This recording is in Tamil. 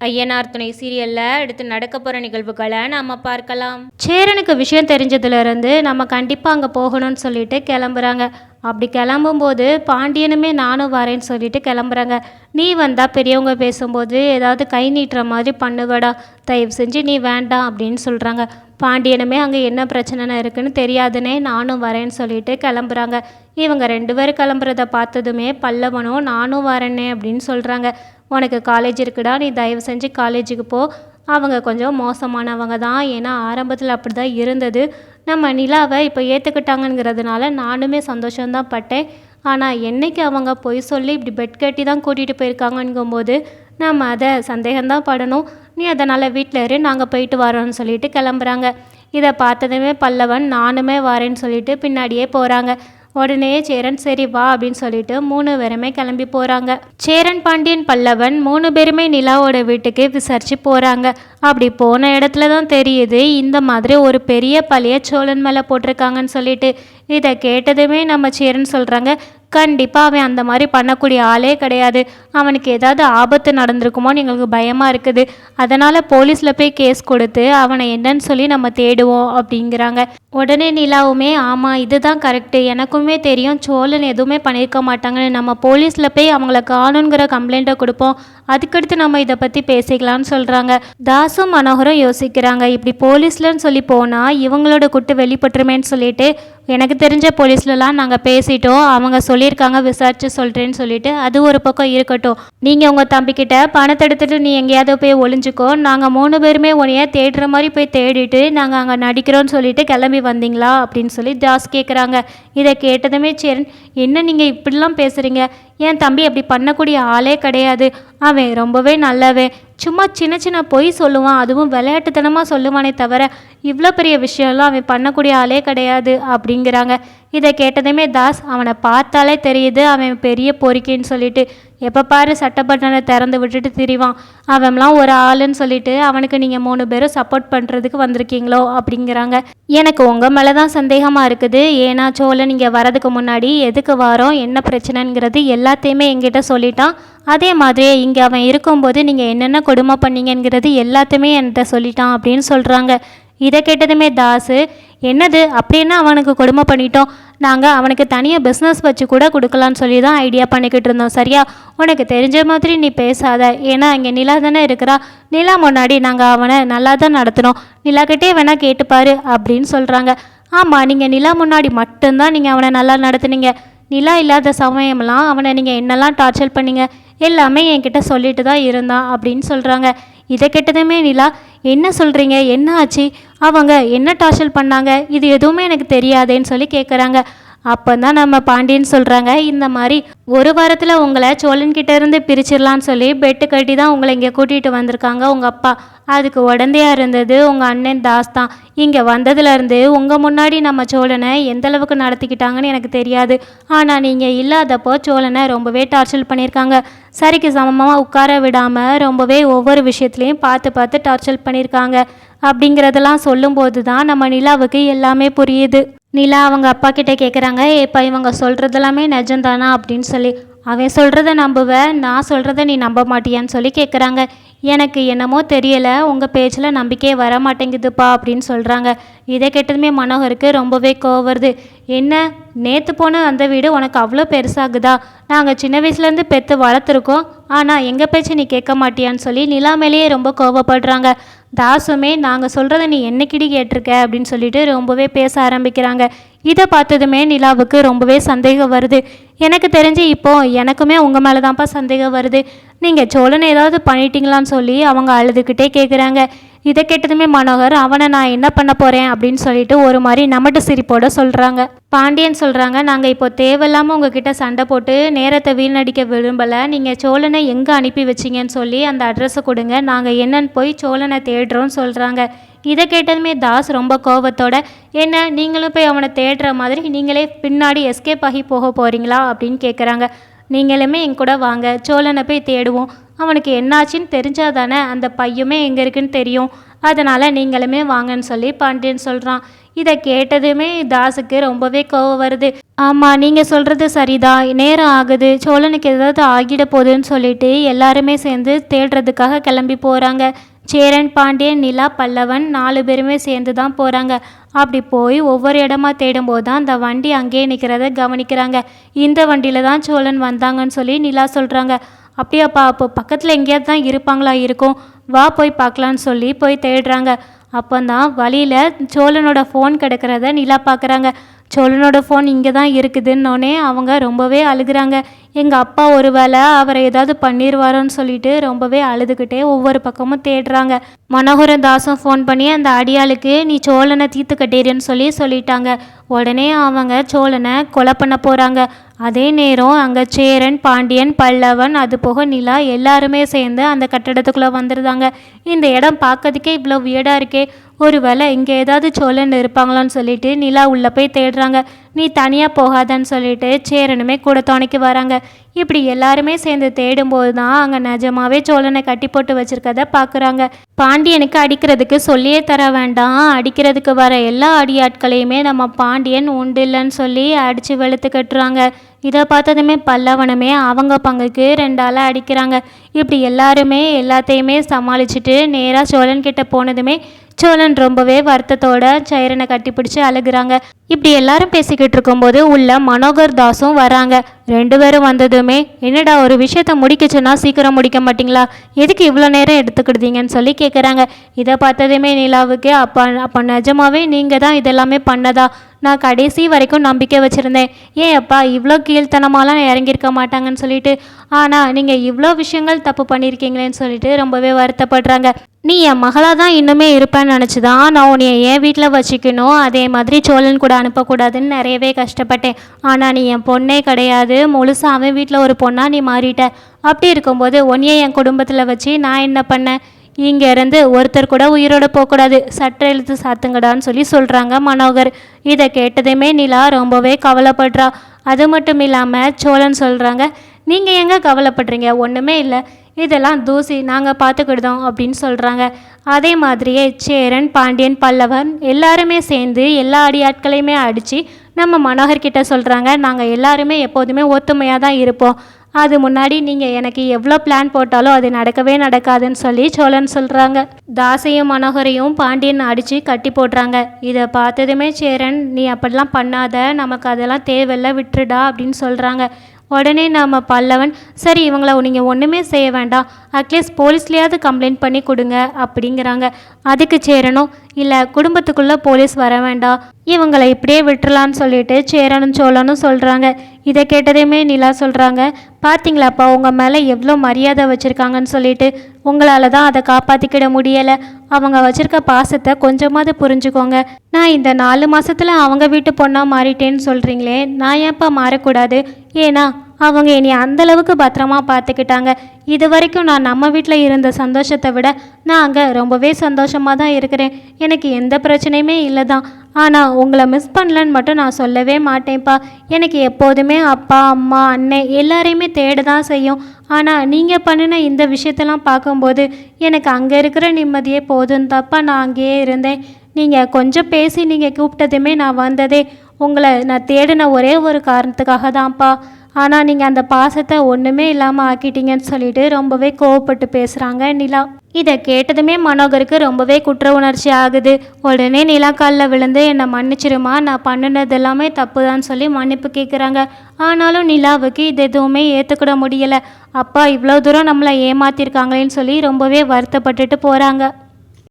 ஐயனார் துணை சீரியலில் அடுத்து நடக்க போகிற நிகழ்வுகளை நாம் பார்க்கலாம். சேரனுக்கு விஷயம் தெரிஞ்சதுலேருந்து நம்ம கண்டிப்பாக அங்கே போகணும்னு சொல்லிட்டு கிளம்புறாங்க. அப்படி கிளம்பும்போது பாண்டியனுமே நானும் வரேன்னு சொல்லிட்டு கிளம்புறாங்க. நீ வந்தால் பெரியவங்க பேசும்போது ஏதாவது கை நீட்டுற மாதிரி பண்ணுவடா, தயவு செஞ்சு நீ வேண்டாம் அப்படின்னு சொல்கிறாங்க. பாண்டியனுமே அங்கே என்ன பிரச்சனை இருக்குன்னு தெரியாதுன்னே நானும் வரேன்னு சொல்லிட்டு கிளம்புறாங்க. இவங்க 2 பேரும் கிளம்புறத பார்த்ததுமே பல்லவனும் நானும் வரேன்னே அப்படின்னு சொல்கிறாங்க. உனக்கு காலேஜ் இருக்குடா, நீ தயவு செஞ்சு காலேஜுக்கு போ. அவங்க கொஞ்சம் மோசமானவங்க தான், ஏன்னா ஆரம்பத்தில் அப்படி தான் இருந்தது. நம்ம நிலாவை இப்போ ஏற்றுக்கிட்டாங்கங்கிறதுனால நானுமே சந்தோஷம்தான் பட்டேன். ஆனால் என்னைக்கு அவங்க பொய் சொல்லி இப்படி பெட் கட்டி தான் கூட்டிகிட்டு போயிருக்காங்கங்கும்போது நம்ம அதை சந்தேகம்தான் படணும். நீ அதனால் வீட்டில் இரு, நாங்கள் போயிட்டு வரோன்னு சொல்லிட்டு கிளம்புறாங்க. இதை பார்த்ததுமே பல்லவன் நானுமே வரேன்னு சொல்லிட்டு பின்னாடியே போகிறாங்க. உடனே சேரன் சரி வா அப்படின்னு சொல்லிட்டு 3 பேருமே கிளம்பி போகிறாங்க. சேரன், பாண்டியன், பல்லவன் 3 பேருமே நிலாவோட வீட்டுக்கு விசாரிச்சு போகிறாங்க. அப்படி போன இடத்துல தான் தெரியுது இந்த மாதிரி ஒரு பெரிய பழைய சோழன் மேலே போட்டிருக்காங்கன்னு சொல்லிட்டு. இதை கேட்டதுமே நம்ம சேரன் சொல்கிறாங்க, கண்டிப்பாக அவன் அந்த மாதிரி பண்ணக்கூடிய ஆளே கிடையாது. அவனுக்கு ஏதாவது ஆபத்து நடந்திருக்குமோன்னு எங்களுக்கு பயமாக இருக்குது. அதனால் போலீஸில் போய் கேஸ் கொடுத்து அவனை என்னன்னு சொல்லி நம்ம தேடுவோம் அப்படிங்கிறாங்க. உடனே நிலாவுமே ஆமாம் இதுதான் கரெக்டு, எனக்குமே தெரியும் சோழன் எதுவுமே பண்ணியிருக்க மாட்டாங்கன்னு, நம்ம போலீஸில் போய் அவங்கள காணுங்கிற கம்ப்ளைண்ட்டை கொடுப்போம், அதுக்கடுத்து நம்ம இதை பற்றி பேசிக்கலாம்னு சொல்கிறாங்க. தாசும் மனோகரும் யோசிக்கிறாங்க, இப்படி போலீஸ்லன்னு சொல்லி போனால் இவங்களோட குட்டு வெளிப்பட்டுருமேன்னு சொல்லிட்டு எனக்கு தெரிஞ்ச போலீஸ்லலாம் நாங்கள் பேசிட்டோம், அவங்க சொல்லியிருக்காங்க விசாரிச்சு சொல்கிறேன்னு சொல்லிட்டு அது ஒரு பக்கம் இருக்கட்டும். நீங்கள் உங்கள் தம்பிக்கிட்ட பணத்தை எடுத்துகிட்டு நீ எங்கேயாவது போய் ஒளிஞ்சிக்கோ, நாங்கள் 3 பேருமே உன்னைய தேடுற மாதிரி போய் தேடிட்டு நாங்கள் அங்கே நடிக்கிறோன்னு சொல்லிட்டு கிளம்பி வந்தீங்களா அப்படின்னு சொல்லி தாஸ் கேட்குறாங்க. இதை கேட்டதுமே சேரன், என்ன நீங்கள் இப்படிலாம் பேசுகிறீங்க, என் தம்பி அப்படி பண்ணக்கூடிய ஆளே கிடையாது, அவன் ரொம்பவே நல்லவன், சும்மா சின்ன சின்ன பொய் சொல்லுவான், அதுவும் விளையாட்டுத்தனமாக சொல்லுவானே தவிர இவ்வளோ பெரிய விஷயம்லாம் அவன் பண்ணக்கூடிய ஆளே கிடையாது அப்படிங்கிறாங்க. இதை கேட்டதுமே தாஸ், அவனை பார்த்தாலே தெரியுது அவன் பெரிய பொறுக்கின்னு சொல்லிட்டு, எப்போ பாரு சட்டப்பட்டனை திறந்து விட்டுட்டு திரிவான், அவன்லாம் ஒரு ஆளுன்னு சொல்லிட்டு அவனுக்கு நீங்கள் 3 பேரும் சப்போர்ட் பண்ணுறதுக்கு வந்திருக்கீங்களோ அப்படிங்கிறாங்க. எனக்கு உங்கள் மேலே தான் சந்தேகமாக இருக்குது, ஏன்னா சோழன் இங்கே வரதுக்கு முன்னாடி எதுக்கு வரோம் என்ன பிரச்சனைங்கிறது எல்லாத்தையுமே எங்கிட்ட சொல்லிட்டான். அதே மாதிரியே இங்கே அவன் இருக்கும்போது நீங்கள் என்னென்ன கொடுமை பண்ணீங்கிறது எல்லாத்தையுமே என்கிட்ட சொல்லிட்டான் அப்படின்னு சொல்கிறாங்க. இதை கேட்டதுமே தாஸு, என்னது அப்படின்னா அவனுக்கு கொடுமை பண்ணிட்டோம், நாங்கள் அவனுக்கு தனியாக பிஸ்னஸ் வச்சு கூட கொடுக்கலான்னு சொல்லி தான் ஐடியா பண்ணிக்கிட்டு இருந்தோம், சரியா? உனக்கு தெரிஞ்ச மாதிரி நீ பேசாத, ஏன்னா இங்கே நிலா தானே இருக்கிறா, நிலா முன்னாடி நாங்கள் அவனை நல்லா தான் நடத்தினோம், நிலாக்கிட்டே வேணால் கேட்டுப்பாரு அப்படின்னு சொல்கிறாங்க. ஆமாம், நீங்கள் நிலா முன்னாடி மட்டும்தான் நீங்கள் அவனை நல்லா நடத்துனீங்க, நிலா இல்லாத சமயமெல்லாம் அவனை நீங்கள் என்னெல்லாம் டார்ச்சர் பண்ணீங்க எல்லாமே என்கிட்ட சொல்லிட்டு தான் இருந்தான் அப்படின்னு சொல்கிறாங்க. இதை கேட்டதுமே நிலா, என்ன சொல்கிறீங்க, என்ன ஆச்சு, அவங்க என்ன டார்ச்சர் பண்ணாங்க, இது எதுவுமே எனக்கு தெரியாதேன்னு சொல்லி கேட்குறாங்க. அப்போ தான் நம்ம பாண்டியன் சொல்கிறாங்க, இந்த மாதிரி 1 வாரத்தில் உங்களை சோழன்கிட்ட இருந்து பிரிச்சிடலான்னு சொல்லி பெட்டு கட்டி தான் உங்களை இங்கே கூட்டிகிட்டு வந்திருக்காங்க உங்கள் அப்பா, அதுக்கு உடந்தையாக இருந்தது உங்கள் அண்ணன் தாஸ் தான். இங்கே வந்ததுலேருந்து உங்கள் முன்னாடி நம்ம சோழனை எந்த அளவுக்கு நடத்திக்கிட்டாங்கன்னு எனக்கு தெரியாது, ஆனால் நீங்கள் இல்லாதப்போ சோழனை ரொம்பவே டார்ச்சர் பண்ணியிருக்காங்க, சரிக்கு சமமாக உட்கார விடாமல் ரொம்பவே ஒவ்வொரு விஷயத்துலையும் பார்த்து பார்த்து டார்ச்சர் பண்ணியிருக்காங்க அப்படிங்கிறதெல்லாம் சொல்லும்போது தான் நம்ம நிலாவுக்கு எல்லாமே புரியுது. நிலா அவங்க அப்பா கிட்டே கேட்குறாங்க, இப்போ இவங்க சொல்கிறதெல்லாமே நிஜம்தானா அப்படின்னு சொல்லி. அவன் சொல்கிறத நம்புவேன், நான் சொல்கிறத நீ நம்ப மாட்டியான்னு சொல்லி கேட்குறாங்க. எனக்கு என்னமோ தெரியலை, உங்கள் பேச்சில் நம்பிக்கையே வர மாட்டேங்குதுப்பா அப்படின்னு சொல்கிறாங்க. இதை கேட்டதுமே மனோகருக்கு ரொம்பவே கோவம் வருது. என்ன, நேற்று போன அந்த வீடு உனக்கு அவ்வளோ பெருசாகுதா, நாங்கள் சின்ன வயசுலேருந்து பெற்று வளர்த்துருக்கோம், ஆனால் எங்கள் பேச்சு நீ கேட்க மாட்டியான்னு சொல்லி நிலா மேலேயே ரொம்ப கோவப்படுறாங்க. தாசுமே நாங்கள் சொல்கிறத நீ என்னைக்கிடி கேட்டிருக்க அப்படின்னு சொல்லிட்டு ரொம்பவே பேச ஆரம்பிக்கிறாங்க. இதை பார்த்ததுமே நிலாவுக்கு ரொம்பவே சந்தேகம் வருது. எனக்கு தெரிஞ்சு இப்போது எனக்குமே உங்கள் மேலே தான்ப்பா சந்தேகம் வருது, நீங்கள் சோழனை ஏதாவது பண்ணிட்டீங்களான்னு சொல்லி அவங்க அழுதுகிட்டே கேட்குறாங்க. இதை கேட்டதுமே மனோகர், அவனை நான் என்ன பண்ண போகிறேன் அப்படின்னு சொல்லிட்டு ஒரு மாதிரி நமட்டு சிரிப்போட சொல்கிறாங்க. பாண்டியன் சொல்கிறாங்க, நாங்கள் இப்போ தேவையில்லாமல் உங்ககிட்ட சண்டை போட்டு நேரத்தை வீணடிக்க விரும்பலை, நீங்கள் சோழனை எங்கே அனுப்பி வச்சிங்கன்னு சொல்லி அந்த அட்ரஸை கொடுங்க, நாங்கள் என்னன்னு போய் சோழனை தேடுறோன்னு சொல்கிறாங்க. இதை கேட்டதுமே தாஸ் ரொம்ப கோபத்தோட, என்ன நீங்களும் போய் அவனை தேடுற மாதிரி நீங்களே பின்னாடி எஸ்கேப் ஆகி போக போகிறீங்களா அப்படின்னு கேட்குறாங்க. நீங்களுமே என் கூட வாங்க, சோழனை போய் தேடுவோம், அவனுக்கு என்னாச்சின்னு தெரிஞ்சாதானே அந்த பையுமே எங்கே இருக்குன்னு தெரியும், அதனால் நீங்களுமே வாங்கன்னு சொல்லி பாண்டியன் சொல்கிறான். இதை கேட்டதுமே தாஸுக்கு ரொம்பவே கோவம் வருது. ஆமாம், நீங்கள் சொல்கிறது சரிதான், நேரம் ஆகுது, சோழனுக்கு ஏதாவது ஆகிட போகுதுன்னு சொல்லிட்டு எல்லாருமே சேர்ந்து தேடுறதுக்காக கிளம்பி போகிறாங்க. சேரன், பாண்டியன், நிலா, பல்லவன் 4 பேருமே சேர்ந்து தான் போகிறாங்க. அப்படி போய் ஒவ்வொரு இடமா தேடும்போது தான் அந்த வண்டி அங்கேயே நிற்கிறத கவனிக்கிறாங்க. இந்த வண்டியில் தான் சோழன் வந்தாங்கன்னு சொல்லி நிலா சொல்கிறாங்க. அப்படியாப்பா, அப்போ பக்கத்தில் எங்கேயாவது தான் இருப்பாங்களா இருக்கும், வா போய் பார்க்கலான்னு சொல்லி போய் தேடுறாங்க. அப்போ தான் வழியில் சோழனோட ஃபோன் கிடக்கிறத நிலா பார்க்குறாங்க. சோழனோட ஃபோன் இங்கே தான் இருக்குதுன்னொன்னே அவங்க ரொம்பவே அழுகிறாங்க. எங்கள் அப்பா ஒரு வேளை அவரை ஏதாவது பண்ணிடுவாரோன்னு சொல்லிட்டு ரொம்பவே அழுதுகிட்டே ஒவ்வொரு பக்கமும் தேடுறாங்க. மனோகரன் தாஸும் ஃபோன் பண்ணி அந்த அடியாளுக்கு நீ சோழனை தீர்த்து கட்டிடுன்னு சொல்லிட்டாங்க. உடனே அவங்க சோழனை கொலை பண்ண போகிறாங்க. அதே நேரம் அங்கே சேரன், பாண்டியன், பல்லவன், அது போக நிலா எல்லாருமே சேர்ந்து அந்த கட்டடத்துக்குள்ளே வந்துடுதாங்க. இந்த இடம் பார்க்கறதுக்கே இவ்வளோ வியடாக இருக்கே, ஒரு வேளை இங்கே ஏதாவது சோழன் இருப்பாங்களான்னு சொல்லிட்டு நிலா உள்ளே போய் தேடுறாங்க. நீ தனியாக போகாதன்னு சொல்லிட்டு சேரனுமே கூட துணைக்கு வராங்க. இப்படி எல்லாருமே சேர்ந்து தேடும்போது தான் அங்கே நிஜமாவே சோழனை கட்டி போட்டு வச்சிருக்கத பார்க்குறாங்க. பாண்டியனுக்கு அடிக்கிறதுக்கு சொல்லியே தர வேண்டாம், அடிக்கிறதுக்கு வர எல்லா அடியாட்களையுமே நம்ம பாண்டியன் உண்டு இல்லைன்னு சொல்லி அடித்து வெளுத்து கட்டுறாங்க. இதை பார்த்ததுமே பல்லவனுமே அவங்க பங்குக்கு 2 ஆளை அடிக்கிறாங்க. இப்படி எல்லாருமே எல்லாத்தையுமே சமாளிச்சுட்டு நேராக சோழன் கிட்ட போனதுமே சோழன் ரொம்பவே வருத்தத்தோட சேரனை கட்டிப்பிடிச்சு அழுகிறாங்க. இப்படி எல்லாரும் பேசிக்கிட்டு இருக்கும்போது உள்ள மனோகர் தாஸும் வராங்க. 2 பேரும் வந்ததுமே என்னடா ஒரு விஷயத்த முடிக்கச்சுன்னா சீக்கிரம் முடிக்க மாட்டிங்களா, எதுக்கு இவ்வளோ நேரம் எடுத்துக்கிடுதீங்கன்னு சொல்லி கேட்குறாங்க. இதை பார்த்ததுமே நிலாவுக்கு அப்போ நிஜமாவே நீங்கள் தான் இதெல்லாமே பண்ணதா, நான் கடைசி வரைக்கும் நம்பிக்கை வச்சுருந்தேன், ஏன் அப்பா இவ்வளோ கீழ்த்தனமாலாம் இறங்கியிருக்க மாட்டாங்கன்னு சொல்லிட்டு, ஆனால் நீங்கள் இவ்வளோ விஷயங்கள் தப்பு பண்ணியிருக்கீங்களேன்னு சொல்லிட்டு ரொம்பவே வருத்தப்படுறாங்க. நீ என் மகளாக தான் இன்னுமே இருப்பேன்னு நினச்சி தான் நான் உன்னை என் வீட்டில் வச்சுக்கணும், அதே மாதிரி சோழன் கூட அனுப்பக்கூடாதுன்னு நிறையவே கஷ்டப்பட்டேன். ஆனால் நீ என் பொண்ணே கிடையாது, முழுசாக அவன் வீட்டில் ஒரு பொண்ணாக நீ மாறிட்ட. அப்படி இருக்கும்போது உன்னையே என் குடும்பத்தில் வச்சு நான் என்ன பண்ணேன், இங்கே இருந்து ஒருத்தர் கூட உயிரோட போகக்கூடாது, சட்ட எழுத்து சாத்துங்கடான்னு சொல்லி சொல்கிறாங்க மனோகர். இதை கேட்டதுமே நிலா ரொம்பவே கவலைப்படுறா. அது மட்டும் இல்லாமல் சோழன் சொல்கிறாங்க, நீங்கள் எங்கே கவலைப்படுறீங்க, ஒன்றுமே இல்லை, இதெல்லாம் தூசி, நாங்கள் பார்த்துக்கிடுதோம் அப்படின்னு சொல்கிறாங்க. அதே மாதிரியே சேரன், பாண்டியன், பல்லவன் எல்லாருமே சேர்ந்து எல்லா அடியாட்களையுமே அடித்து நம்ம மனோகர்கிட்ட சொல்கிறாங்க, நாங்கள் எல்லாருமே எப்போதுமே ஒத்துமையாக தான் இருப்போம், அது முன்னாடி நீங்கள் எனக்கு எவ்வளோ பிளான் போட்டாலும் அது நடக்கவே நடக்காதுன்னு சொல்லி சோழன் சொல்கிறாங்க. தாசையும் மனோகரையும் பாண்டியன் அடித்து கட்டி போடுறாங்க. இதை பார்த்ததுமே சேரன், நீ அப்படிலாம் பண்ணாத, நமக்கு அதெல்லாம் தேவையில்லை, விட்டுடா அப்படின்னு சொல்கிறாங்க. உடனே நம்ம பல்லவன், சரி இவங்கள நீங்கள் ஒன்றுமே செய்ய வேண்டாம், அட்லீஸ்ட் போலீஸ்லேயாவது கம்ப்ளைண்ட் பண்ணி கொடுங்க அப்படிங்கிறாங்க. அதுக்கு சேரனும், இல்லை குடும்பத்துக்குள்ளே போலீஸ் வர வேண்டாம், இவங்களை இப்படியே விட்டுறலான்னு சொல்லிட்டு சேரனும் சோழனும் சொல்கிறாங்க. இதை கேட்டதையுமே நிலா சொல்கிறாங்க, பார்த்தீங்களாப்பா உங்கள் மேலே எவ்வளோ மரியாதை வச்சுருக்காங்கன்னு சொல்லிட்டு, உங்களால் தான் அதை காப்பாற்றிக்கிட முடியலை, அவங்க வச்சுருக்க பாசத்தை கொஞ்சமாவது புரிஞ்சுக்கோங்க. நான் இந்த 4 மாதத்தில் அவங்க வீட்டு பொண்ணாக மாறிட்டேன்னு சொல்கிறீங்களே, நான் ஏன்ப்பா மாறக்கூடாது, ஏன்னா அவங்க என்னை அந்தளவுக்கு பத்திரமா பார்த்துக்கிட்டாங்க. இது வரைக்கும் நான் நம்ம வீட்டில் இருந்த சந்தோஷத்தை விட நான் அங்கே ரொம்பவே சந்தோஷமாக தான் இருக்கிறேன், எனக்கு எந்த பிரச்சனையுமே இல்லை தான். ஆனால் உங்களை மிஸ் பண்ணலன்னு மட்டும் நான் சொல்லவே மாட்டேன்ப்பா, எனக்கு எப்போதுமே அப்பா, அம்மா, அண்ணன் எல்லாரையுமே தேட தான் செய்யும். ஆனால் நீங்கள் பண்ணின இந்த விஷயத்தெல்லாம் பார்க்கும்போது எனக்கு அங்கே இருக்கிற நிம்மதியே போதும் தப்பா நான் அங்கேயே இருந்தேன். நீங்கள் கொஞ்சம் பேசி நீங்கள் கூப்பிட்டதுமே நான் வந்ததே உங்களை நான் தேடின ஒரே ஒரு காரணத்துக்காக தான்ப்பா. ஆனால் நீங்கள் அந்த பாசத்தை ஒன்றுமே இல்லாமல் ஆக்கிட்டீங்கன்னு சொல்லிட்டு ரொம்பவே கோவப்பட்டு பேசுகிறாங்க நிலா. இதை கேட்டதுமே மனோகருக்கு ரொம்பவே குற்ற உணர்ச்சி ஆகுது. உடனே நிலா காலில் விழுந்து என்னை மன்னிச்சிருமா, நான் பண்ணினது எல்லாமே தப்பு தான் சொல்லி மன்னிப்பு கேட்குறாங்க. ஆனாலும் நிலாவுக்கு இது எதுவுமே ஏற்றுக்கிட முடியலை. அப்பா இவ்வளோ தூரம் நம்மளை ஏமாத்திருக்காங்களேன்னு சொல்லி ரொம்பவே வருத்தப்பட்டுட்டு போகிறாங்க.